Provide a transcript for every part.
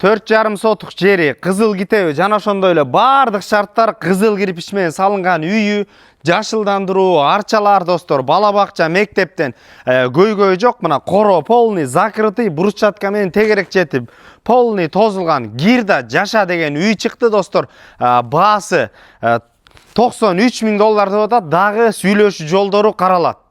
4,5 сотық жери, қызыл китеби жана ошондой эле бардык шарттар кызыл кирпич менен салынган үйү, жашылдандыруу, арчалар достор, бала бакча, мектептен көйгөй жок. Мына коро полный закрытый, брусчатка менен тегерек жетип, полный тозулган Гирда жаша деген үй чыкты достор. Баасы $93,000 деп атат, дагы сүйлөшүү жолдору каралат.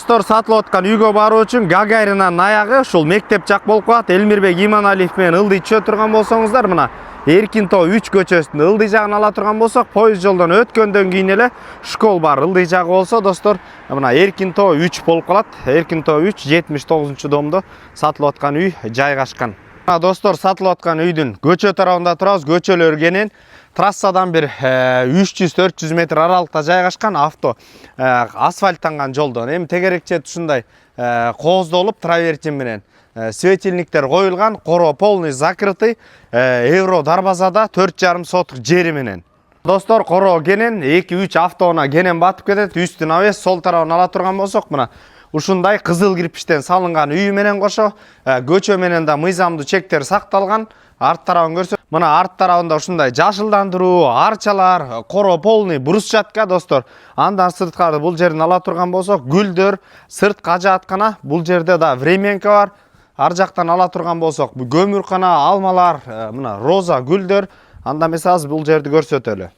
Достор, сатылып аткан үйгө баруу үчүн Гагаринанын аягы ушул мектеп жак болуп калат. Элмирбек Иманалиев менен ылдый түшө турган болсоңуздар, мына Эркинтоо 3 көчөсүнүн ылдый жагын ала турган болсок, поезд жолдон өткөндөн кийин эле школ бар ылдый жагы болсо, достор, мына Эркинтоо 3 болуп калат. Эркинтоо 3 79-домдо сатылып аткан үй жайгашкан. Достор, сатылып аткан үйдүн көчө тарабында турабыз. Көчөлөр кенен, трассадан бир 300-400 метр аралыкта жайгашкан, авто асфальттанган жолдон. Эми тегерек чет ушундай кооздолуп, травертин менен светильниктер коюлган, коро полный закрытый, евро дарбазада 4,5 сотық жери менен. Достор, коро кенен 2-3 автоуна кенен батып кетет. Үстүн авес сол тарабын ала турган болсок, мына ушундай кызыл кирпичтен салынган үй менен кошо көчө менен да мыйзамдуу чектер сакталган. Арт тарабын көрсө, мына арт тарабында ушундай жашылдандыруу, арчалар, коро полный брусчатка достор. Андан сырткары бул жерин ала турган болсок, гүлдөр, сыртка жааткана, бул жерде да временка бар. Ар жактан ала турган болсок, көмүркана, алмалар, мына роза гүлдөр. Анда эмес бул жерди көрсөтөлү.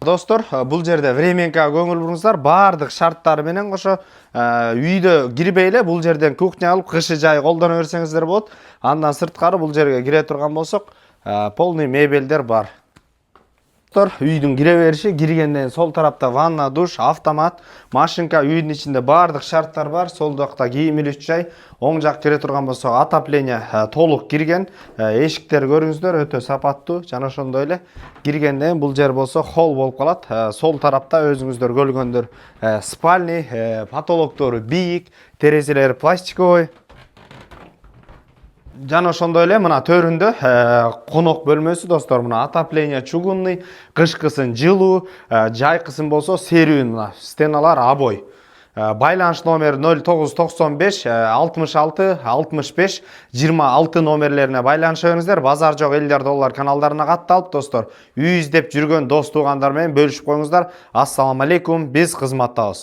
Достор, бул жерде временка көңүл буруңуздар, бардык шарттары менен кошо үйдө кирбей эле бул жерден кухня алып кышы жай колдоно берсеңиздер болот. Андан сырткары бул жерге кире турган болсок, полный мебелдер бар. Үйдүн кире бериши, киргенден сол тарапта ванна, душ, автомат, машинка, үйдүн ичинде бардык шарттар бар. Сол жакта кийим илүүчү жай, оң жак кире турган болсо отопление толук кирген. Эшиктер көрүңүздөр, өтө сапаттуу, жана ошондой эле киргенден бул жер болсо холл болуп калат. Сол тарапта өзүңүздөр көргөндөр спальный, потолоктору бийик, терезелери пластиковый. Жана ошондой эле мына төрүндө конок бөлмөсү достор, мына отопление чугунный, кышкысын жылуу, жайкысын болсо серүүн, мына стеналар обой. Байланыш номери 0995 66 65 26 номерлерине байланыша бериңиздер. Базар жок $50 каналдарына катталып достор. Үй издеп жүргөн дос туугандар менен бөлүшүп коюңуздар. Ассаламу алейкум, биз кызматтабыз.